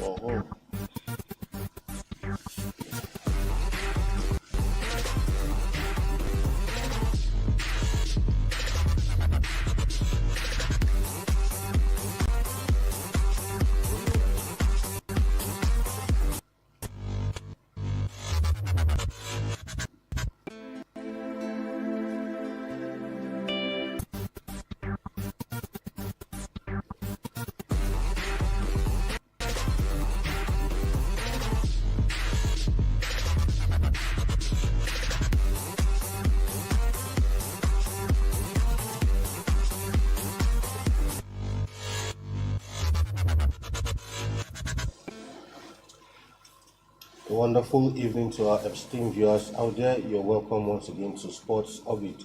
Uh-huh. A wonderful evening to our esteemed viewers out there. You're welcome once again to Sports Orbit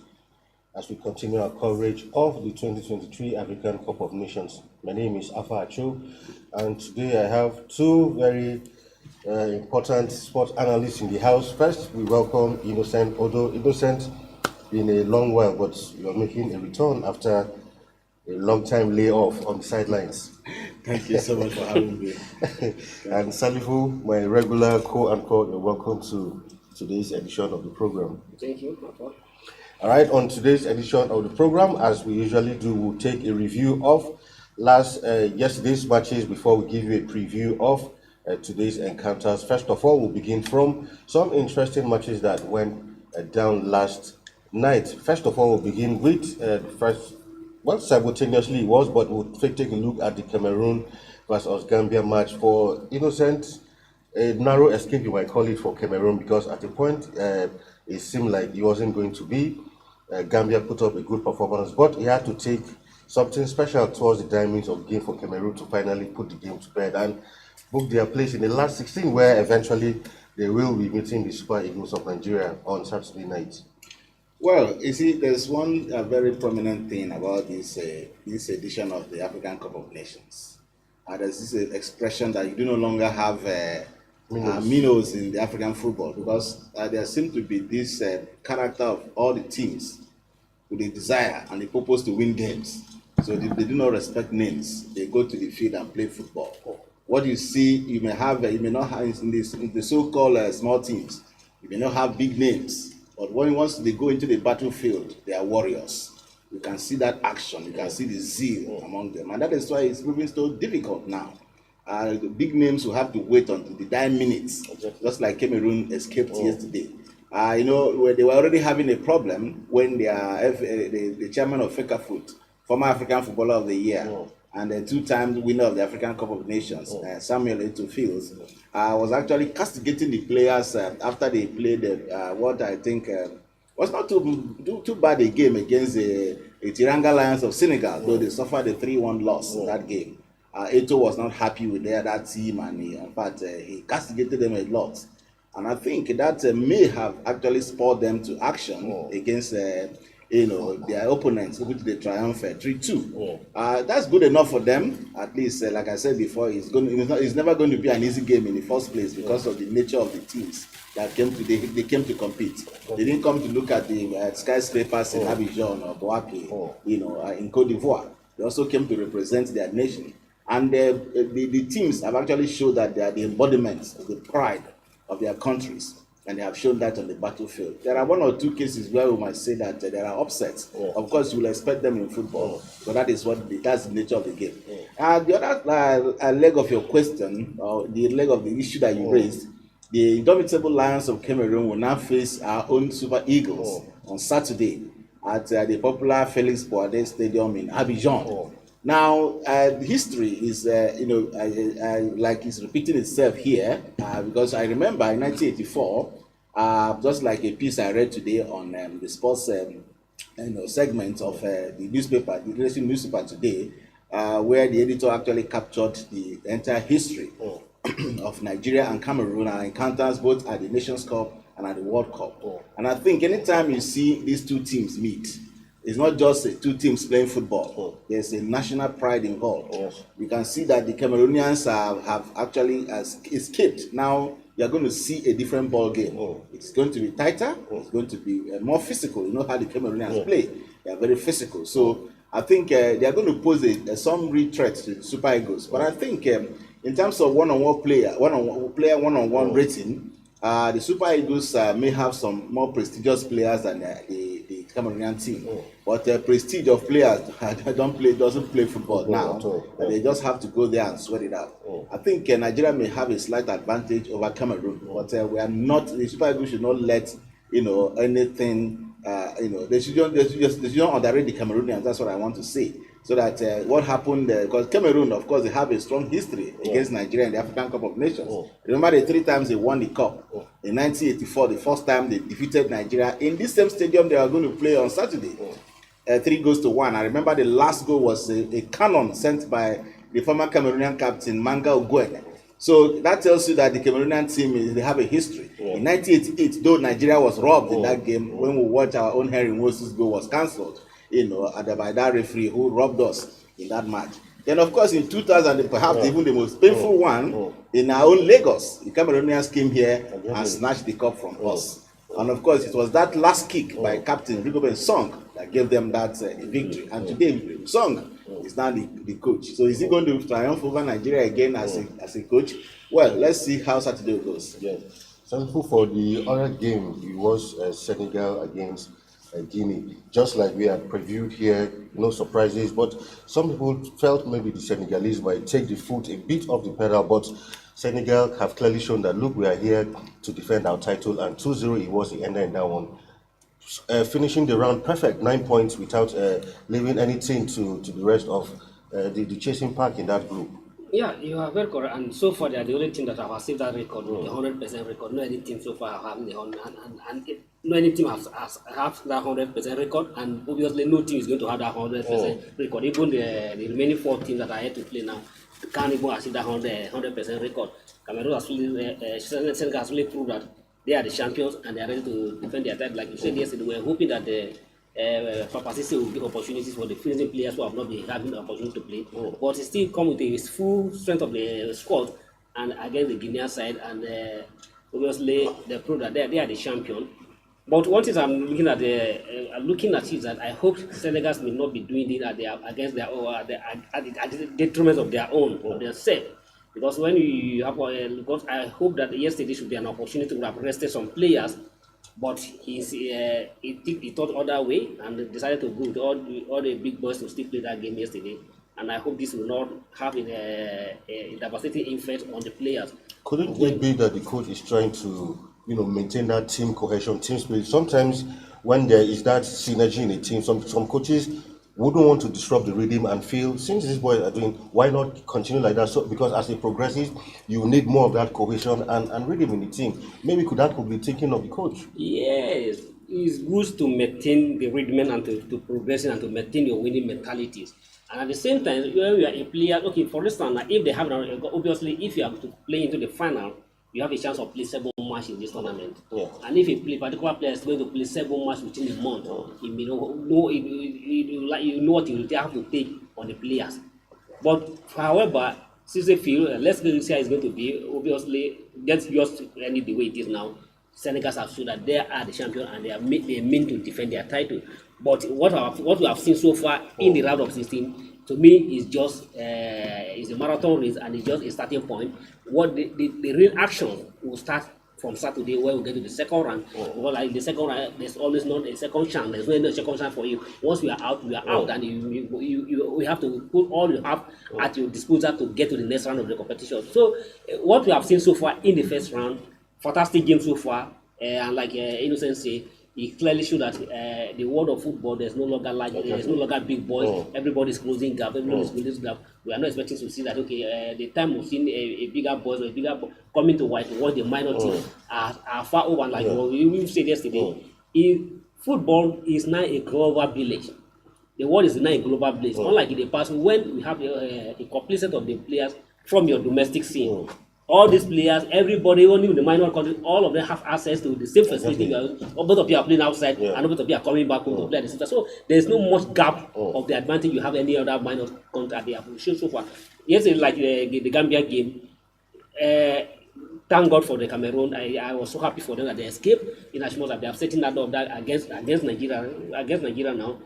as we continue our coverage of the 2023 African Cup of Nations. My name is Afa Acho, and today I have two very important sports analysts in the house. First, we welcome Innocent, although Innocent been a long while, but you are making a return after a long time layoff on the sidelines. Thank you so much for having me. And Salifu, my regular co-anchor, you're welcome to today's edition of the program. Thank you, Papa. All right, on today's edition of the program, as we usually do, we'll take a review of yesterday's matches before we give you a preview of today's encounters. First of all, we'll begin from some interesting matches that went down last night. First of all, we'll begin with simultaneously it was, but we'll take a look at the Cameroon versus Gambia match. For Innocent, a narrow escape, you might call it, for Cameroon, because at the point it seemed like he wasn't going to be. Gambia put up a good performance, but he had to take something special towards the diamonds of the game for Cameroon to finally put the game to bed and book their place in the last 16, where eventually they will be meeting the Super Eagles of Nigeria on Saturday night. Well, you see, there's one very prominent thing about this edition of the African Cup of Nations. There's this expression that you do no longer have minnows in the African football, because there seems to be this character of all the teams with a desire and a purpose to win games. So they do not respect names. They go to the field and play football. What you see, you may not have in the so-called small teams. You may not have big names. But once they go into the battlefield, they are warriors. You can see that action. You can see the zeal among them. And that is why it's proving so difficult now. The big names will have to wait until the dying minutes, just like Cameroon escaped yesterday. Where they were already having a problem when the chairman of FECAFOOT, former African Footballer of the Year, and the two-time winner of the African Cup of Nations, Samuel Eto'o Fields, was actually castigating the players after they played what I think was not too bad a game against the Tiranga Lions of Senegal, though they suffered a 3-1 loss in that game. Eto'o was not happy with that team, and he castigated them a lot. And I think that may have actually spurred them to action against their opponents, which they triumphed 3-2. That's good enough for them. At least, like I said before, it's never going to be an easy game in the first place because of the nature of the teams that they came to compete. They didn't come to look at the skyscrapers in Abidjan or Boaké, in Cote d'Ivoire. They also came to represent their nation. And the teams have actually shown that they are the embodiment of the pride of their countries. And they have shown that on the battlefield. There are one or two cases where we might say that there are upsets. Of course, you will expect them in football, but that's the nature of the game. The other leg of your question, or the leg of the issue that you raised, the indomitable Lions of Cameroon will now face our own Super Eagles on Saturday at the popular Felix Boade Stadium in Abidjan. Now, history is, like it's repeating itself here, because I remember in 1984, just like a piece I read today on the sports segment of the newspaper, the Nation newspaper today, where the editor actually captured the entire history of Nigeria and Cameroon and encounters both at the Nations Cup and at the World Cup. And I think anytime you see these two teams meet, it's not just two teams playing football. There's a national pride involved. You can see that the Cameroonians have actually escaped. Now you're going to see a different ball game. It's going to be tighter. It's going to be more physical. You know how the Cameroonians play. They are very physical. So I think they are going to pose some real threat to the Super Eagles. But I think in terms of one-on-one one-on-one rating, the Super Eagles may have some more prestigious players than the Cameroonian team. But the prestige of players doesn't play football now. They just have to go there and sweat it out. I think Nigeria may have a slight advantage over Cameroon, but we are not. The Super Eagles should not let anything. They shouldn't underrate the Cameroonians. That's what I want to say. So that what happened, because Cameroon, of course, they have a strong history against Nigeria in the African Cup of Nations. Remember the 3 times they won the cup. In 1984, the first time they defeated Nigeria in this same stadium they are going to play on Saturday. 3-1. I remember the last goal was a cannon sent by the former Cameroonian captain Manga Ogwene. So that tells you that the Cameroonian team they have a history. In 1988, though Nigeria was robbed in that game, when we watched our own Henry Moses goal was cancelled, by that referee who robbed us in that match. Then, of course, in 2000, perhaps even the most painful one, in our own Lagos, the Cameroonians came here and snatched the cup from us. And of course, it was that last kick by Captain Rigobert Song that gave them that victory. And today, Song is now the coach. So is he going to triumph over Nigeria again as a coach? Well, let's see how Saturday goes. Yes. Thankful for the other game. It was Senegal against Guinea. Just like we have previewed here, no surprises. But some people felt maybe the Senegalese might take the foot a bit off the pedal. But Senegal have clearly shown that, look, we are here to defend our title. And 2-0, it was the ender in that one. Finishing the round perfect, 9 points without leaving anything to the rest of the chasing pack in that group. Yeah, you are very correct. And so far, they are the only team that have achieved that record, the 100% record. No any team so far have the 100, no any team has that 100% record, and obviously no team is going to have that 100% record. Even the remaining 4 teams that are yet to play now can't even achieve that 100% record. Cameroon has really, Senegal has really proved that they are the champions and they are ready to defend their title. Like you said yesterday, we are hoping that Papa Sisse will give opportunities for the finishing players who have not been having the opportunity to play. But he still come with the full strength of the squad and against the Guinea side, and obviously they prove that they are the champion. But what is I'm looking at is that I hope Senegal may not be doing it at the detriment of their own of their self. Because when you have, because I hope that yesterday should be an opportunity to have rested some players, but he thought other way and decided to go with all the big boys to still play that game yesterday. And I hope this will not have a devastating effect on the players. Couldn't it be that the coach is trying to, maintain that team cohesion, team spirit? Sometimes when there is that synergy in a team, some coaches wouldn't want to disrupt the rhythm and feel, since these boys are doing, why not continue like that? So because as it progresses, you need more of that cohesion and rhythm in the team. Maybe that could be thinking of the coach. Yes, it's good to maintain the rhythm and to progress and to maintain your winning mentalities. And at the same time, when you are a player, okay, for instance, if they have, obviously, if you have to play into the final, you have a chance of playing 7 matches in this tournament. Yeah. And if a particular player is going to play 7 matches within a month, you may know what you have to take on the players. But however, since they feel, let's see how it's going to be. Obviously, that's just any the way it is now. Senegal have shown that they are the champion and they mean to defend their title. But what we have seen so far in the round of 16, to me, is just is a marathon race and it's just a starting point. What the real action will start from Saturday when we get to the second round. Well, like the second round, there's always not a second chance. There's no second chance for you. Once we are out, and you have to put all you have at your disposal to get to the next round of the competition. So, what we have seen so far in the first round, fantastic game so far, and like Innocent say, he clearly showed that the world of football, there's no longer big boys. Everybody's closing gap. Everybody's closing gap. We are not expecting to see that. Okay, the time we've seen a bigger boys or a bigger coming to white watch the minor teams are far over. Like we said yesterday, football is now a global village. The world is now a global village. Unlike in the past, when we have a complete set of the players from your domestic scene. All these players, everybody, even the minor countries, all of them have access to the same facility. Both of you are playing outside, and both of you are coming back home to play at the center. So there's no much gap of the advantage you have any other minor country they have shown so far. Yes, like the Gambia game. Thank God for the Cameroon. I was so happy for them that they escaped in as much as they have setting that up that against Nigeria now.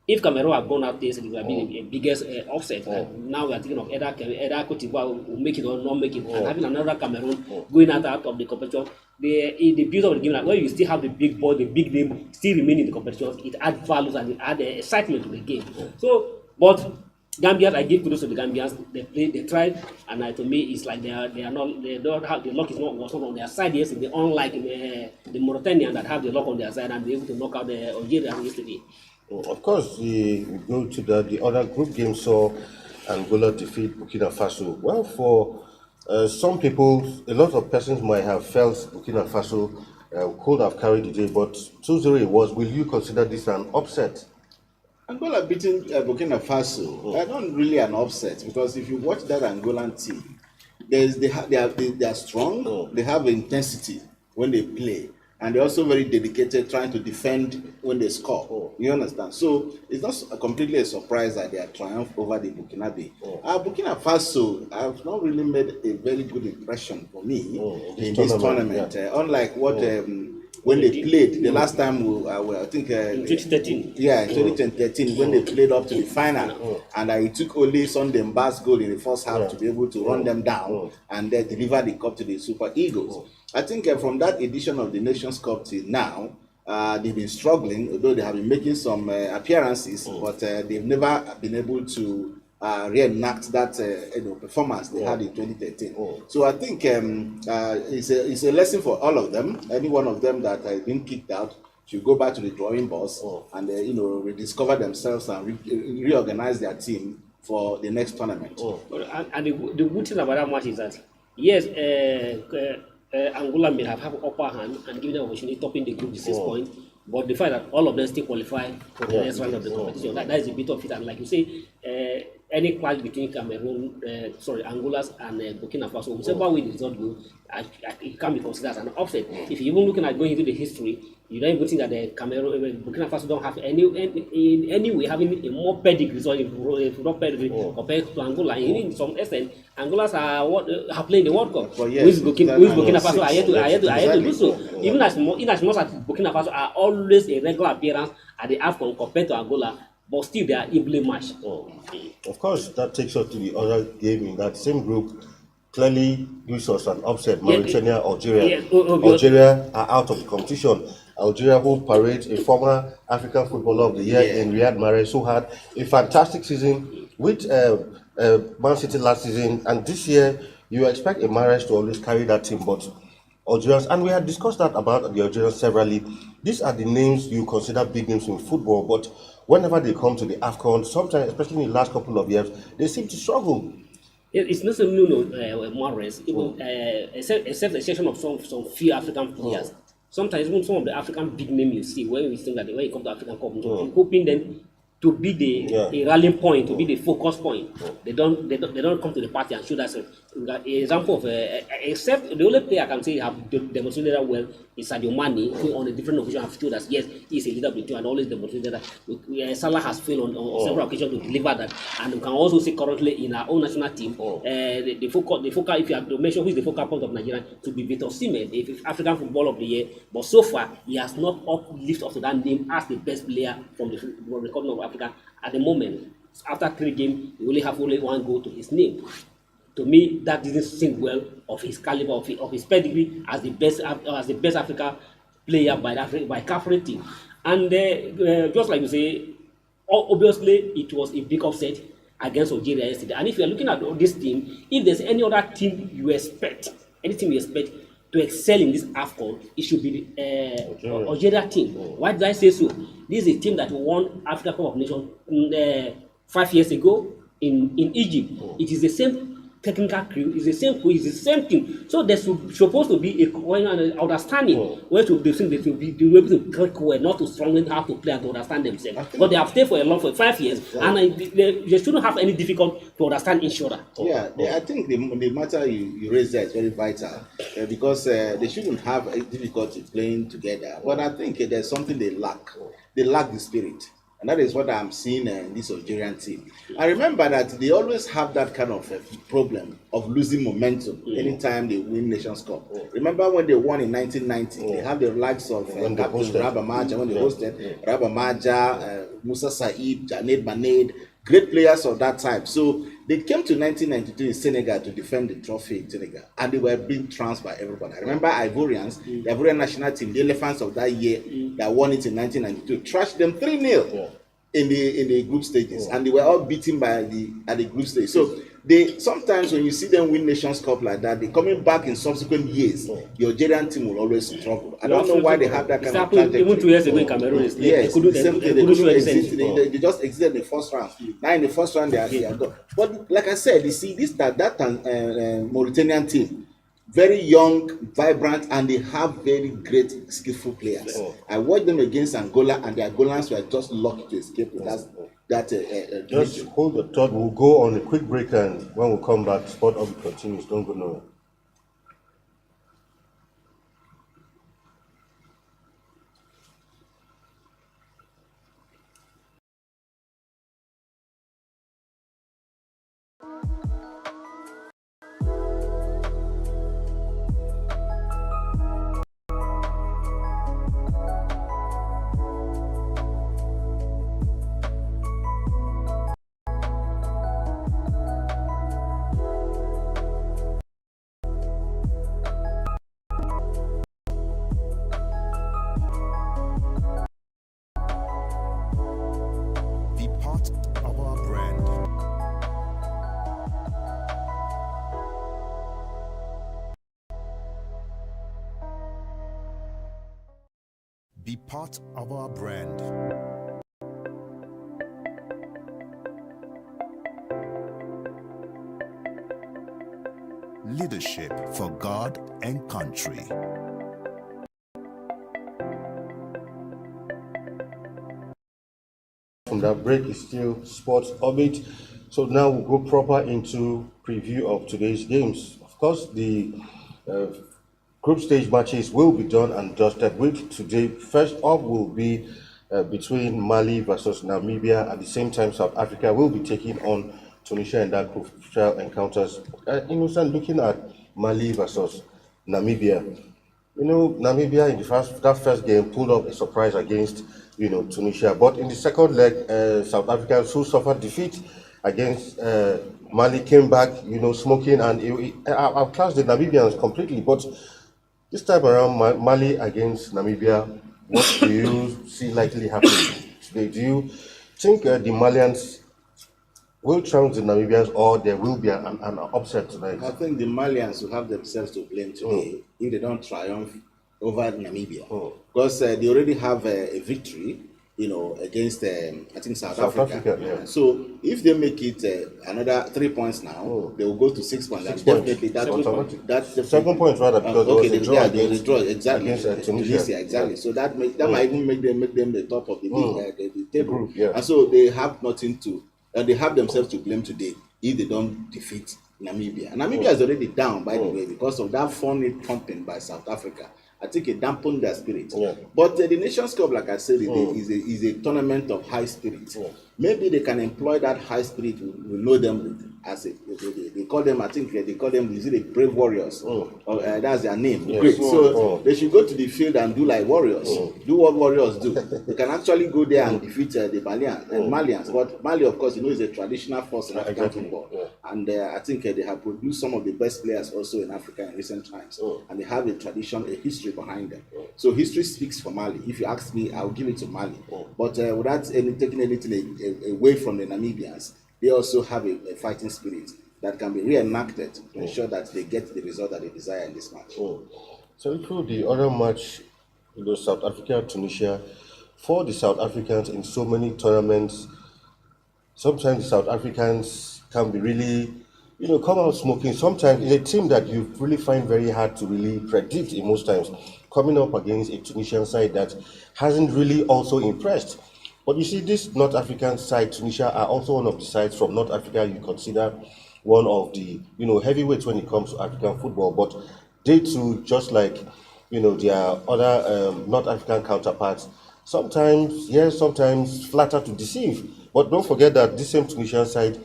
if Cameroon had gone out this, it would have been a biggest offset. Now we are thinking of either Cote d'Ivoire will make it or not make it, and having another Cameroon going out of the competition. The beauty of the game, like when you still have the big boy, the big name still remain in the competition, it adds values and it adds excitement to the game. So, but Gambians, I give kudos to the Gambians. They tried, and to me, it's like they don't have the luck was not on their side yesterday. Unlike the Mauritanian that have the luck on their side and be able to knock out the Algeria yesterday. Of course, we go to the other group game. Saw Angola defeat Burkina Faso. Well, for some people, a lot of persons might have felt Burkina Faso could have carried the day, but 2-0 it was. Will you consider this an upset? Angola beating Burkina Faso, they're not really an upset, because if you watch that Angolan team, they are strong, they have intensity when they play, and they're also very dedicated trying to defend when they score. You understand? So it's not completely a surprise that they are triumph over the Burkinabe. Burkina Faso have not really made a very good impression for me in this tournament. Unlike what when they played the last time, I think in 2013. Yeah, in 2013 when they played up to the final, and it took only Sunday Mba's goal in the first half to be able to run them down and then deliver the cup to the Super Eagles. I think from that edition of the Nations Cup till now, they've been struggling, although they have been making some appearances, but they've never been able to reenact that performance they had in 2013. So I think it's a lesson for all of them. Any one of them that has been kicked out should go back to the drawing board and rediscover themselves and reorganize their team for the next tournament. And the good thing about that match is that yes, Angola may have upper hand and given them opportunity topping the group with 6 points. But the fact that all of them still qualify for the next round of the competition, that is a bit of it. And like you say, any clash between Angolas and Burkina Faso, whichever way the result goes, it can be considered as an upset. If you're even looking at going into the history, you don't even think that the Burkina Faso don't have any way having a more pedigree, not pedigree compared to Angola. In some extent, Angolas are playing the World Cup. With Burkina Faso are yet to do so. In as much as Burkina Faso are always a regular appearance at the AFCON compared to Angola, but still they are evenly matched. Of course, that takes us to the other game in that same group. Clearly, this was an upset. Mauritania, Algeria. Algeria are out of the competition. Algeria, who parades a former African Footballer of the Year in Riyad Mahrez, who had a fantastic season with Man City last season, and this year you expect a Mahrez to always carry that team, but Algerians, and we had discussed that about the Algerians severally. These are the names you consider big names in football, but whenever they come to the AFCON, sometimes, especially in the last couple of years, they seem to struggle. It's not so Mahrez, even except the exception of some few African players. Sometimes even some of the African big names you see when we think that when you come to African Cup, hoping them to be the rallying point, to be the focus point. They don't come to the party and show that. An example of except the only player I can say have demonstrated that well is Sadio Mane, who on a different occasion have showed us yes, he's a leader of the team and always demonstrated that. Salah has failed on several occasions to deliver that, and we can also see currently in our own national team, the focal if you have to mention who is the focal point of Nigeria to be Victor Osimhen, if African Footballer of the Year, but so far he has not lived up to that name as the best player from the continent of Africa at the moment. After 3 games, he only have one goal to his name. To me, that doesn't sing well of his caliber, of his pedigree as the best Africa player by CAF rating. And just like you say, obviously it was a big upset against Algeria yesterday. And if you are looking at this team, if there's any other team you expect, to excel in this AFCON, it should be the Algeria team. Why did I say so? This is a team that won Africa Cup of Nations 5 years ago in Egypt. It is the same technical crew, it's the same crew, it's the same thing. So there's supposed to be an understanding where they will be able to click well, not to strongly have to play and to understand themselves. But they have stayed for 5 years, and they shouldn't have any difficulty to understand each other. I think the matter you raised there is very vital because they shouldn't have a difficulty playing together. But I think there's something they lack. They lack the spirit. And that is what I'm seeing in this Algerian team. I remember that they always have that kind of problem of losing momentum anytime they win Nations Cup. Remember when they won in 1990? They have the likes of Captain Rabamaja when they hosted Rabamaja, Musa Said, Janet Maneid, great players of that time. So they came to 1992 in Senegal to defend the trophy in Senegal, and they were being trounced by everybody. I remember Ivorians, the Ivorian national team, the Elephants of that year that won it in 1992, trashed them 3-0 in the group stages, and they were all beaten by at the group stage. So they sometimes when you see them win Nations Cup like that, they coming back in subsequent years. The Algerian team will always struggle. I don't know why they have that kind of trajectory. Even 2 years ago in Cameroon, yes, they just exited the first round. Now in the first round they are gone. But like I said, you see this that Mauritanian team, very young, vibrant, and they have very great, skillful players. I watched them against Angola, and the Angolans were just lucky to escape with that. Just hold the thought. We'll go on a quick break, and when we come back, Sport Up continues. Don't go nowhere. Be part of our brand. Be part of our brand. Leadership for God and country. From that break is still Sports Orbit. So now we'll go proper into preview of today's games. Of course, the group stage matches will be done and dusted with today. First up will be between Mali versus Namibia. At the same time, South Africa will be taking on Tunisia in that crucial encounters. Innocent, looking at Mali versus Namibia. Namibia in that first game pulled up a surprise against, Tunisia. But in the second leg, South Africans who suffered defeat against Mali came back, smoking, and outclassed the Namibians completely. But this time around, Mali against Namibia, what do you see likely happening today? Do you think the Malians will trounce the Namibians, or there will be an upset tonight? I think the Malians will have themselves to blame today if they don't triumph over Namibia, because they already have a victory, against I think South Africa. Yeah. So if they make it another 3 points now, they will go to 6 points. Six And points. definitely that's 7 points rather, because okay, there was a draw they draw exactly against Tunisia. exactly. So that might even make them the top of the league, the table. group, yeah. And so they have nothing to. They have themselves to blame today if they don't defeat Namibia. And Namibia is already down, by the way, because of that funny pumping by South Africa. I think it dampened their spirit. Yeah. But the Nations Cup, like I said, is a tournament of high spirit. Maybe they can employ that high spirit. We know them as they call them. I think they call them. Is it the brave warriors? That's their name. Yes. Great. So they should go to the field and do like warriors. Do what warriors do. They can actually go there and defeat the Malians. But Mali, of course, is a traditional force in African football, and I think they have produced some of the best players also in Africa in recent times, and they have a tradition, a history behind them. So history speaks for Mali. If you ask me, I'll give it to Mali. But without taking anything away from the Namibians, they also have a fighting spirit that can be reenacted to ensure that they get the result that they desire in this match. So through the other match, South Africa, Tunisia, for the South Africans in so many tournaments, sometimes the South Africans can be really, come out smoking. Sometimes it's a team that you really find very hard to really predict in most times, coming up against a Tunisian side that hasn't really also impressed. But you see, this North African side, Tunisia, are also one of the sides from North Africa you consider one of the, heavyweights when it comes to African football. But they too, just like, their other North African counterparts, sometimes yes, sometimes flatter to deceive. But don't forget that this same Tunisian side,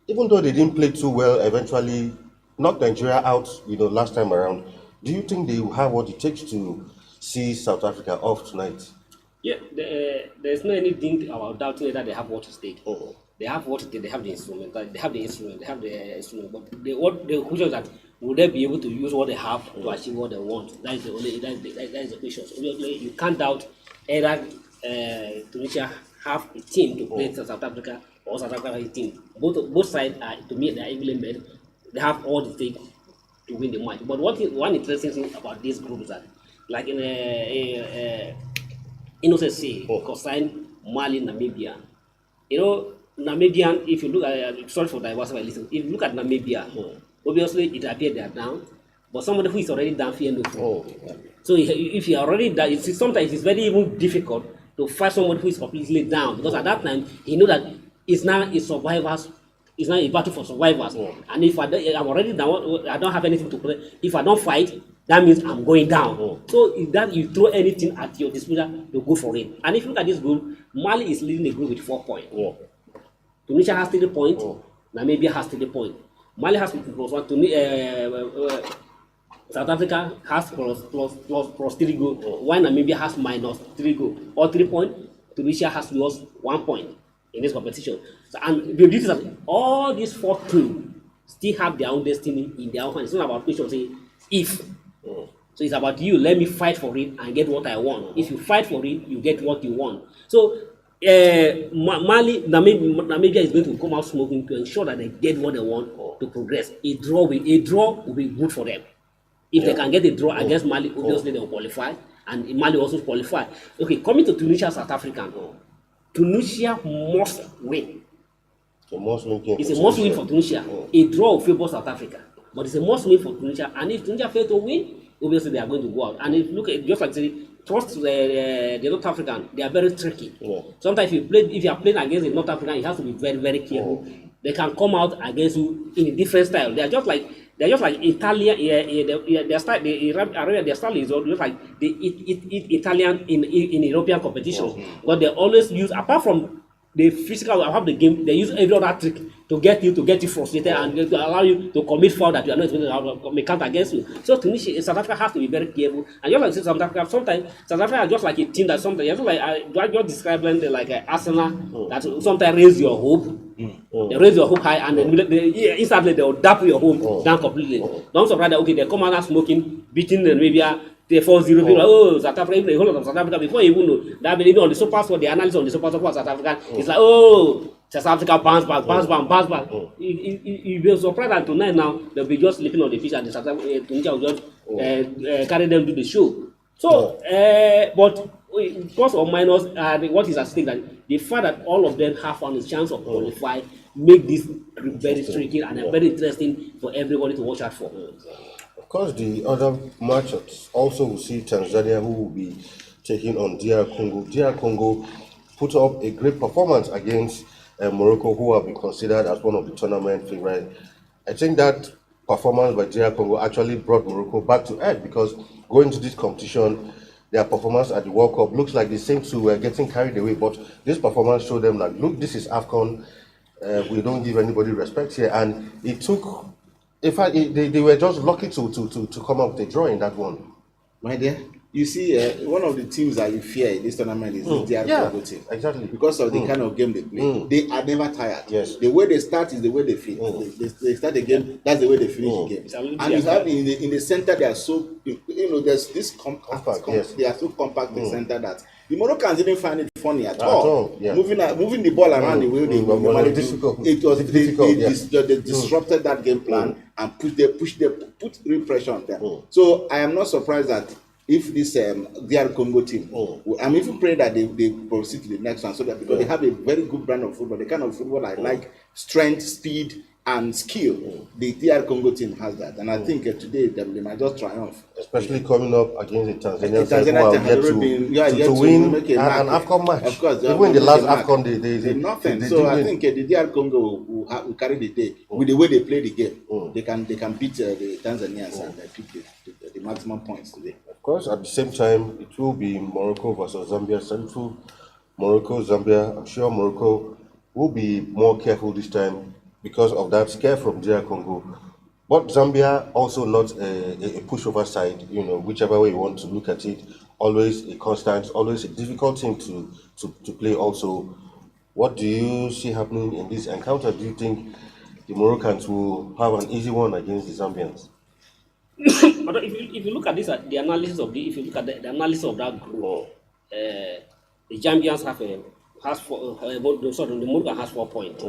even though they didn't play too well, eventually knocked Nigeria out, last time around. Do you think they will have what it takes to see South Africa off tonight? Yeah, there's no anything about doubting that they have what to stake. Oh. They have what they have the instrument. They have the instrument. They have the instrument. But the question is that will they be able to use what they have to achieve what they want? That is the only that is the question. So obviously, you can't doubt either Tunisia have a team to play South Africa or South Africa has a team. Both sides are, to me, they are equally made. They have all the things to win the match. But one interesting thing about this group is that, like in Innocent concerning Mali, Namibia. Namibian, if you look at, sorry for diversify, listen, if you look at Namibia, obviously it appears they are down, but somebody who is already down fear no food. So if you are already down, sometimes it's very even difficult to find someone who is completely down, because at that time, he know that it's now a survivors, it's now a battle for survivors. And if I'm already down, I don't have anything to play. If I don't fight, that means I'm going down. So if that you throw anything at your disposal, you go for it. And if you look at this group, Mali is leading the group with 4 points. Tunisia has 3 points. Namibia has 3 points. Mali has +1. South Africa has plus 3 goals. While Namibia has -3 goals. All 3 points. Tunisia has lost 1 point in this competition. So, and the beauty is that all these 4 teams still have their own destiny in their own hands. It's not about question saying if. So it's about you. Let me fight for it and get what I want. If you fight for it, you get what you want. So Namibia is going to come out smoking to ensure that they get what they want to progress. A draw will be good for them. If they can get a draw against Mali, obviously they will qualify, and Mali also qualify. Okay, coming to Tunisia, South Africa, Tunisia must win. It's a must win for Tunisia. A draw will favor South Africa, but it's a must win for Tunisia. And if Tunisia fail to win, obviously they are going to go out. And if you look at just like trust the North African, they are very tricky. Sometimes if you are playing against the North African, you have to be very, very careful. They can come out against you in a different style. They are just like Italian. Their style, their style is just like they eat Italian in European competition. But they always use, apart from the physical have the game, they use every other trick to get you frustrated and to allow you to commit foul that you are not going to count against you. So Tunisia, South Africa has to be very careful. And just like South Africa, sometimes South Africa is just like a team that sometimes, just like I just described them like Arsenal, that sometimes raise your hope. They raise your hope high and then instantly they will dap your hope down completely. Don't surprise that, okay, they come out smoking, beating the Arabia. They 4-0, South Africa, even the whole of South Africa, before you even know that, even on the super sport, the analysis on the super sport South Africa, it's like, South Africa bounce back. You'll be surprised that tonight now, they'll be just sleeping on the pitch and the South Africa, Tunisia will just carry them to the show. So, but plus or minus, what is at stake, that the fact that all of them have on a chance of qualify, make this very tricky and very interesting for everybody to watch out for. Of course, the other matchups also will see Tanzania, who will be taking on DR Congo. DR Congo put up a great performance against Morocco, who have been considered as one of the tournament favorites. I think that performance by DR Congo actually brought Morocco back to earth, because going to this competition, their performance at the World Cup looks like they seem to getting carried away. But this performance showed them that, look, this is AFCON. We don't give anybody respect here, and it took. In fact, they were just lucky to come up with a draw in that one. My dear, you see, one of the teams that you fear in this tournament is the DR Congo team. Exactly. Because of the kind of game they play. They are never tired. Yes. The way they start is the way they finish. They start the game, that's the way they finish the game. And you have in the center, they are so, there's this compact. They are so compact in the center that the Moroccans didn't find it funny at all. Yeah. Moving the ball around the way they normally do, it was difficult. They disrupted that game plan and put real pressure on them. So I am not surprised that if this DR Congo team, I'm even praying that they proceed to the next one, so that because they have a very good brand of football, the kind of football I like, strength, speed, and skill. The DR Congo team has that, and I think today they might just triumph. Especially coming up against the Tanzanian side, who have yet to win an AFCON match. Of course, even in the last AFCON, they nothing. So I think the DR Congo will carry the day with the way they play the game. They can beat the Tanzanians and pick the maximum points today. course, at the same time, it will be Morocco versus Zambia. Central Morocco, Zambia. I'm sure Morocco will be more careful this time because of that scare from DR Congo. But Zambia also not a pushover side, whichever way you want to look at it. Always a constant, always a difficult team to play also. What do you see happening in this encounter? Do you think the Moroccans will have an easy one against the Zambians? But if you look at this, the analysis of if you look at the analysis of that group, the Zambians has four. Sorry, the Morocco has 4 points.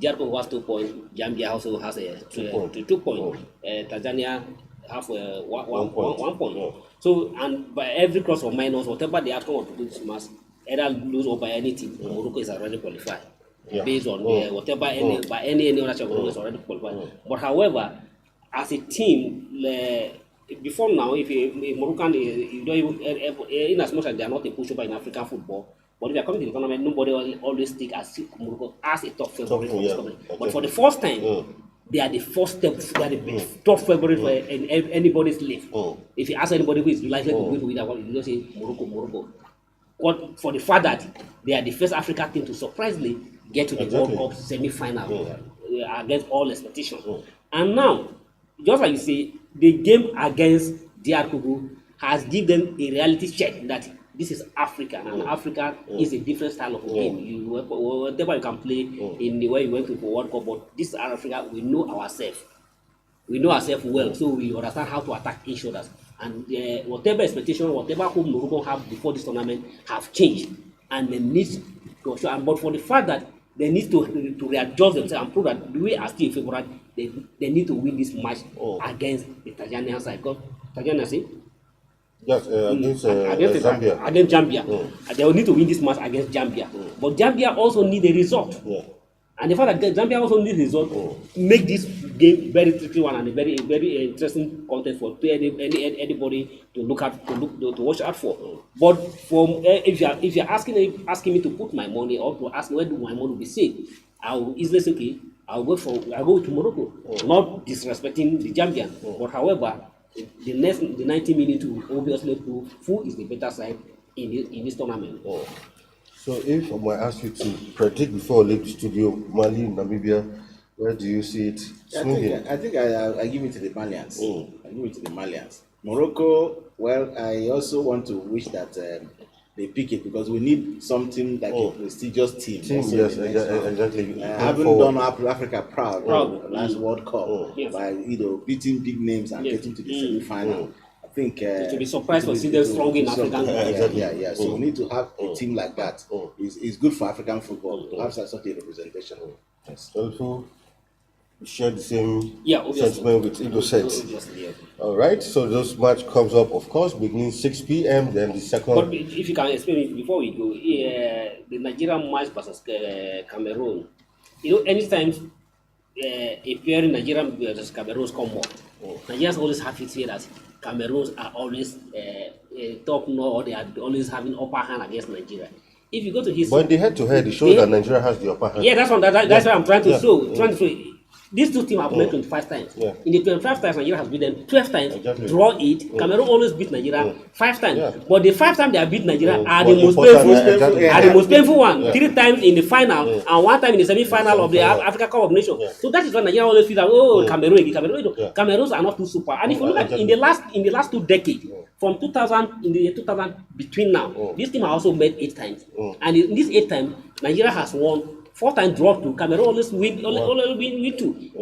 DR Congo has 2 points. Gambia also has 2 points. Tanzania have 1 point. 1 point. So, and by every cross or minus, whatever the outcome of this match, either lose or by anything, Morocco is already qualified. Based on whatever by any other Morocco is already qualified. But however, as a team, before now, if a Moroccan, you don't even, in as much as they are not a pushover in African football, but if you are coming to the tournament, nobody will always take as Morocco as a top favorite for this tournament. Okay. But for the first time, they are the first step, they are the top favorite for anybody's list. If you ask anybody who is likely to win that one, you don't say Morocco. But for the fact that they are the first African team to surprisingly get to the World Cup semi-final against all expectations. And now, just like you say, the game against DR Congo has given them a reality check that this is Africa, and Africa is a different style of game. Whatever you can play in the way you went to the World Cup, but this is Africa, we know ourselves. We know ourselves well, so we understand how to attack each other. And whatever expectation, whatever hope Morocco have before this tournament have changed, and they need to show. But for the fact that they need to readjust themselves and prove that we are still a favorite, they need to win this match against the Tanzanian side. Because Tanzania say yes, against Zambia. Against Zambia. They will need to win this match against Zambia. But Zambia also need a result. And the fact that Zambia also needs a result make this game very tricky one and a very interesting contest for anybody to look at, to watch out for. But if you're asking me to put my money or to ask where do my money be safe, I will easily say okay, I'll go to Morocco, not disrespecting the Zambian. But however, the 90 minutes will obviously prove who is the better side in this tournament. So if I might ask you to predict before I leave the studio, Mali, Namibia, where do you see it swinging? I think I give it to the Malians. I give it to the Malians. Morocco, well, I also want to wish that they pick it because we need something like a prestigious team. Yes, exactly. Having done Africa proud last World Cup by beating big names and getting to the semi-final. I think to be surprised to see them strong in African. Yeah. So we need to have a team like that. It's good for African football to have such a representation. Also, we share the same sentiment with Igbo Sets. All right. So this match comes up, of course, beginning 6 p.m. Then the second. But if you can explain it before we go, the Nigerian match versus Cameroon. Anytime a pair in Nigerian versus Cameroon come up, Nigerians always have it here that Cameroons are always top notch, or they are always having upper hand against Nigeria. If you go to history, but the head-to-head, it shows that Nigeria has the upper hand. Yeah, that's what I'm trying to show. These two teams have played 25 times. In the 25 times, Nigeria has beaten 12 times, draw it. Cameroon always beat Nigeria 5 times. But the 5 times they have beat Nigeria are the most painful one. 3 times in the final and 1 time in the semi-final of the Africa Cup of Nations. So that is why Nigeria always feel that Cameroon. Cameroons are not too super. And if you look at in the last 2 decades, from 2000 in the year 2000 between now, this team has also met 8 times. And in these 8 times, Nigeria has won 4 times, draw 2. Cameroon always win 2.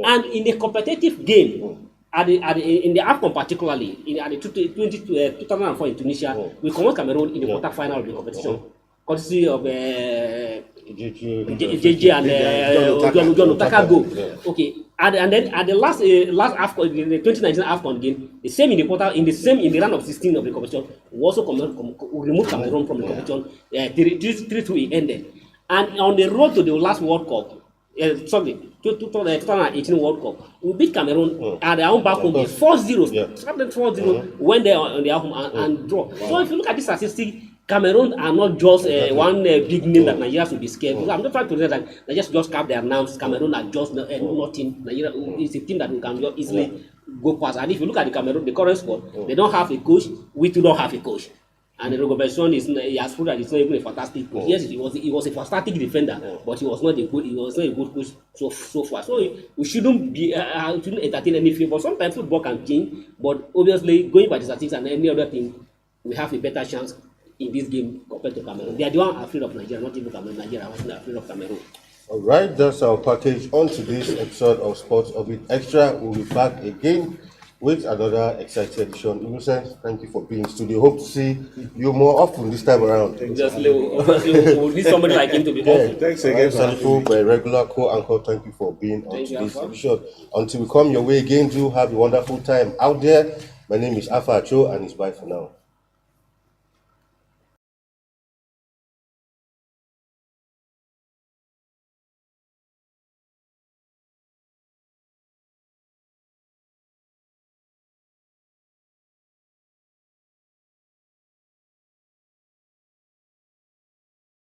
And in the competitive game, in the AFCON particularly, at the 2004 in Tunisia, we command Cameroon in the quarter-final of the competition, courtesy of JJ and John Otaka go. Okay, and then at the last AFCON, the 2019 AFCON game, the same in the round of 16 of the competition, we also removed Cameroon from the competition. 3-2 ended. And on the road to the last World Cup, 2018 World Cup, we beat Cameroon at their own back home 4-0. Started 4-0 when they are on their home and draw. So if you look at this statistic, Cameroon are not just one big name that Nigeria should be scared. I'm not trying to say that Nigeria should just cap their arms. Cameroon are just nothing. Nigeria is a team that we can easily go past. And if you look at the Cameroon, the current squad, they don't have a coach. We too don't have a coach. And the Robinson he has proved that it's not even a fantastic coach. Yes, he was a fantastic defender, but he was not a good coach so far. So we shouldn't entertain anything. But sometimes football can change. But obviously, going by the statistics and any other thing, we have a better chance in this game compared to Cameroon. They are the one afraid of Nigeria, not even Cameroon. Nigeria was afraid of Cameroon. All right, that's our package on today's episode of Sports Orbit Extra. We'll be back again with another exciting edition. Innocent, thank you for being in studio. Hope to see you more often this time around. Obviously, we need somebody like him to be often. Thanks again. Salifu, my regular co-anchor, thank you for being on today's episode. Until we come your way again, do have a wonderful time out there. My name is Afa Acho, and it's bye for now.